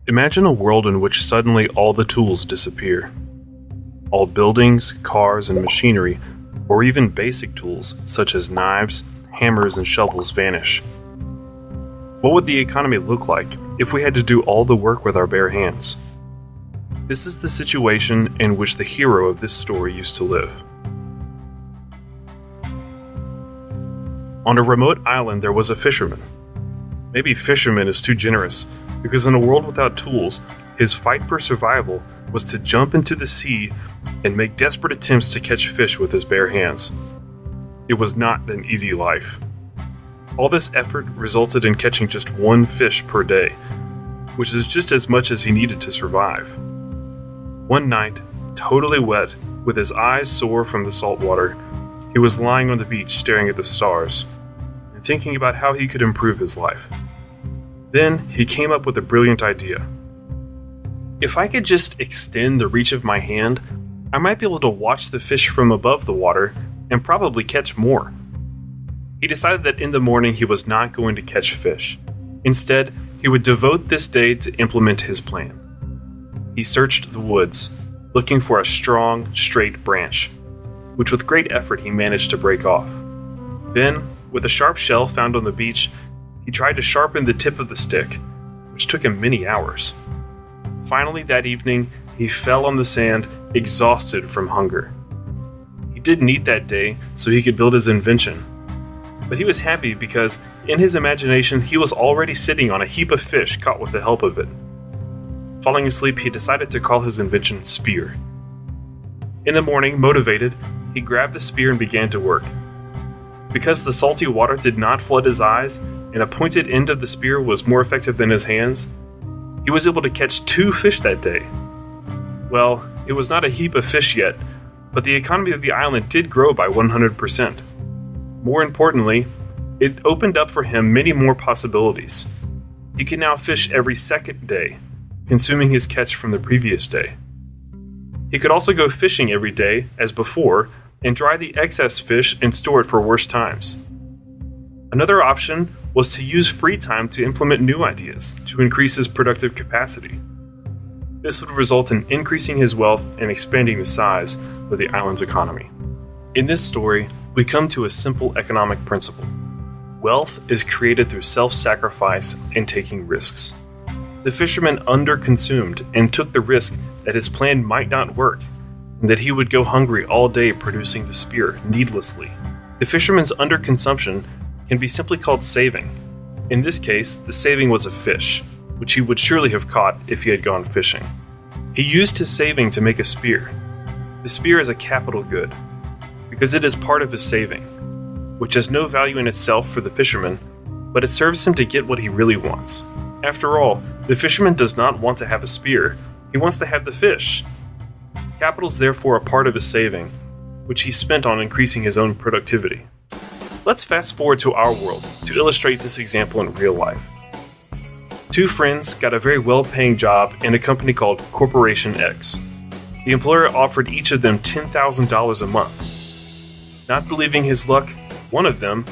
Imagine a world in which suddenly all the tools disappear. All buildings, cars, and machinery, or even basic tools such as knives, hammers, and shovels vanish. What would the economy look like if we had to do all the work with our bare hands? This is the situation in which the hero of this story used to live. On a remote island there was a fisherman. Maybe fisherman is too generous, because in a world without tools, his fight for survival was to jump into the sea and make desperate attempts to catch fish with his bare hands. It was not an easy life. All this effort resulted in catching just one fish per day, which is just as much as he needed to survive. One night, totally wet, with his eyes sore from the salt water, he was lying on the beach staring at the stars and thinking about how he could improve his life. Then he came up with a brilliant idea. If I could just extend the reach of my hand, I might be able to watch the fish from above the water and probably catch more. He decided that in the morning he was not going to catch fish. Instead, he would devote this day to implement his plan. He searched the woods, looking for a strong, straight branch, which with great effort he managed to break off. Then, with a sharp shell found on the beach, he tried to sharpen the tip of the stick, which took him many hours. Finally, that evening, he fell on the sand, exhausted from hunger. He didn't eat that day, so he could build his invention. But he was happy because, in his imagination, he was already sitting on a heap of fish caught with the help of it. Falling asleep, he decided to call his invention Spear. In the morning, motivated, he grabbed the spear and began to work. Because the salty water did not flood his eyes, and a pointed end of the spear was more effective than his hands, he was able to catch 2 fish that day. Well, it was not a heap of fish yet, but the economy of the island did grow by 100%. More importantly, it opened up for him many more possibilities. He could now fish every second day, consuming his catch from the previous day. He could also go fishing every day, as before, and dry the excess fish and store it for worse times. Another option was to use free time to implement new ideas to increase his productive capacity. This would result in increasing his wealth and expanding the size of the island's economy. In this story, we come to a simple economic principle. Wealth is created through self-sacrifice and taking risks. The fisherman underconsumed and took the risk that his plan might not work, and that he would go hungry all day producing the spear needlessly. The fisherman's underconsumption can be simply called saving. In this case, the saving was a fish, which he would surely have caught if he had gone fishing. He used his saving to make a spear. The spear is a capital good, because it is part of his saving, which has no value in itself for the fisherman, but it serves him to get what he really wants. After all, the fisherman does not want to have a spear, he wants to have the fish. Capital is therefore a part of his saving, which he spent on increasing his own productivity. Let's fast forward to our world to illustrate this example in real life. 2 friends got a very well-paying job in a company called Corporation X. The employer offered each of them $10,000 a month. Not believing his luck, one of them,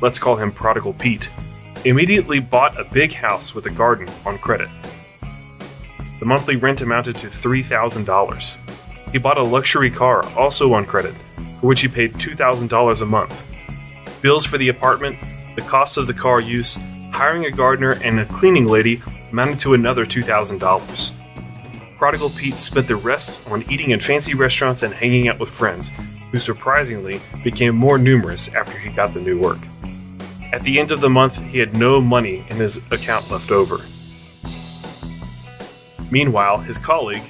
let's call him Prodigal Pete, immediately bought a big house with a garden on credit. The monthly rent amounted to $3,000. He bought a luxury car, also on credit, for which he paid $2,000 a month. Bills for the apartment, the cost of the car use, hiring a gardener, and a cleaning lady amounted to another $2,000. Prodigal Pete spent the rest on eating in fancy restaurants and hanging out with friends, who surprisingly became more numerous after he got the new work. At the end of the month, he had no money in his account left over. Meanwhile, his colleague,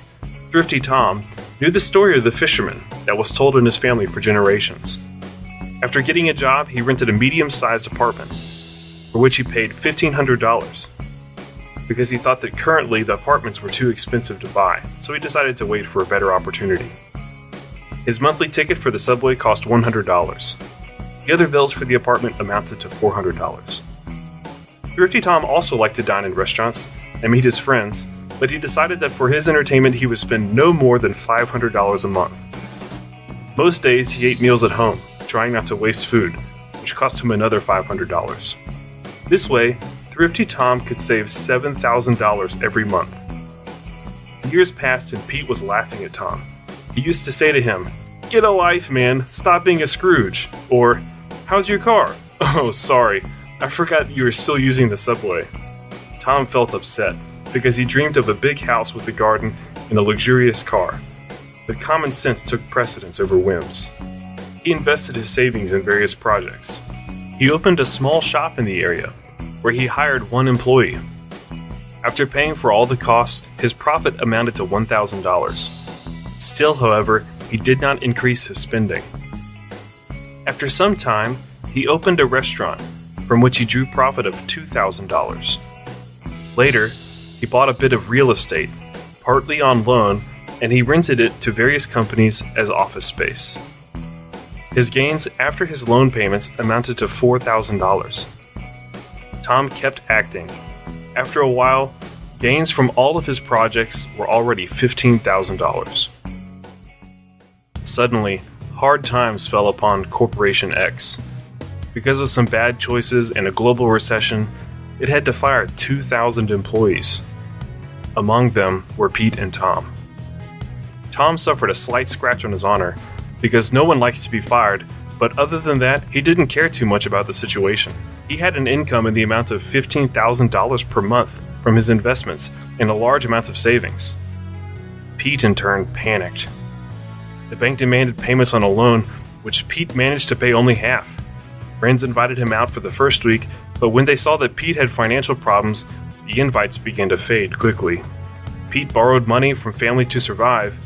Thrifty Tom, knew the story of the fisherman that was told in his family for generations. After getting a job, he rented a medium-sized apartment, for which he paid $1,500, because he thought that currently the apartments were too expensive to buy, so he decided to wait for a better opportunity. His monthly ticket for the subway cost $100. The other bills for the apartment amounted to $400. Thrifty Tom also liked to dine in restaurants and meet his friends, but he decided that for his entertainment he would spend no more than $500 a month. Most days he ate meals at home, trying not to waste food, which cost him another $500. This way, Thrifty Tom could save $7,000 every month. Years passed and Pete was laughing at Tom. He used to say to him, "Get a life, man. Stop being a Scrooge." Or, "How's your car?" "Oh, sorry. I forgot you were still using the subway." Tom felt upset because he dreamed of a big house with a garden and a luxurious car. But common sense took precedence over whims. He invested his savings in various projects. He opened a small shop in the area, where he hired one employee. After paying for all the costs, his profit amounted to $1,000. Still, however, he did not increase his spending. After some time, he opened a restaurant, from which he drew profit of $2,000. Later, he bought a bit of real estate, partly on loan, and he rented it to various companies as office space. His gains after his loan payments amounted to $4,000. Tom kept acting. After a while, gains from all of his projects were already $15,000. Suddenly, hard times fell upon Corporation X. Because of some bad choices and a global recession, it had to fire 2,000 employees. Among them were Pete and Tom. Tom suffered a slight scratch on his honor, because no one likes to be fired, but other than that, he didn't care too much about the situation. He had an income in the amount of $15,000 per month from his investments and a large amount of savings. Pete, in turn, panicked. The bank demanded payments on a loan, which Pete managed to pay only half. Friends invited him out for the first week, but when they saw that Pete had financial problems, the invites began to fade quickly. Pete borrowed money from family to survive,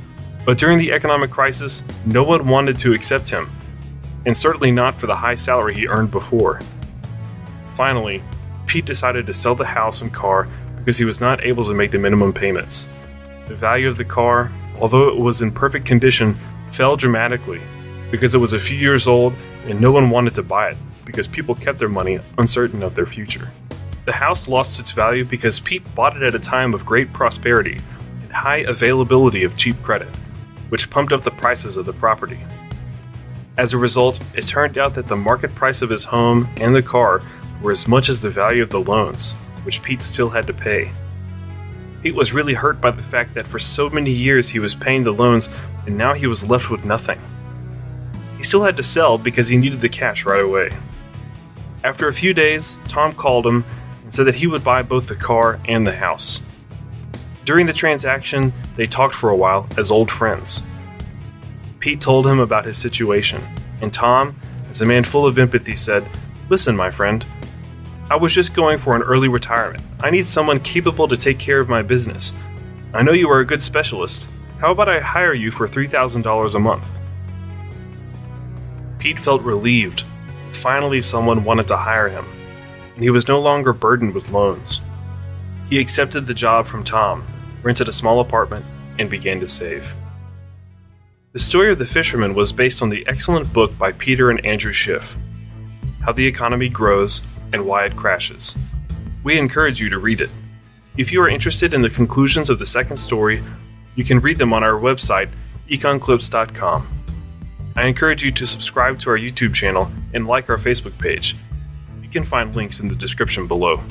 but during the economic crisis, no one wanted to accept him, and certainly not for the high salary he earned before. Finally, Pete decided to sell the house and car because he was not able to make the minimum payments. The value of the car, although it was in perfect condition, fell dramatically because it was a few years old and no one wanted to buy it because people kept their money uncertain of their future. The house lost its value because Pete bought it at a time of great prosperity and high availability of cheap credit, which pumped up the prices of the property. As a result, it turned out that the market price of his home and the car were as much as the value of the loans, which Pete still had to pay. Pete was really hurt by the fact that for so many years he was paying the loans and now he was left with nothing. He still had to sell because he needed the cash right away. After a few days, Tom called him and said that he would buy both the car and the house. During the transaction, they talked for a while as old friends. Pete told him about his situation, and Tom, as a man full of empathy, said, "Listen, my friend, I was just going for an early retirement. I need someone capable to take care of my business. I know you are a good specialist. How about I hire you for $3,000 a month?" Pete felt relieved. Finally, someone wanted to hire him, and he was no longer burdened with loans. He accepted the job from Tom, rented a small apartment, and began to save. The story of the fisherman was based on the excellent book by Peter and Andrew Schiff, How the Economy Grows and Why It Crashes. We encourage you to read it. If you are interested in the conclusions of the second story, you can read them on our website, econclips.com. I encourage you to subscribe to our YouTube channel and like our Facebook page. You can find links in the description below.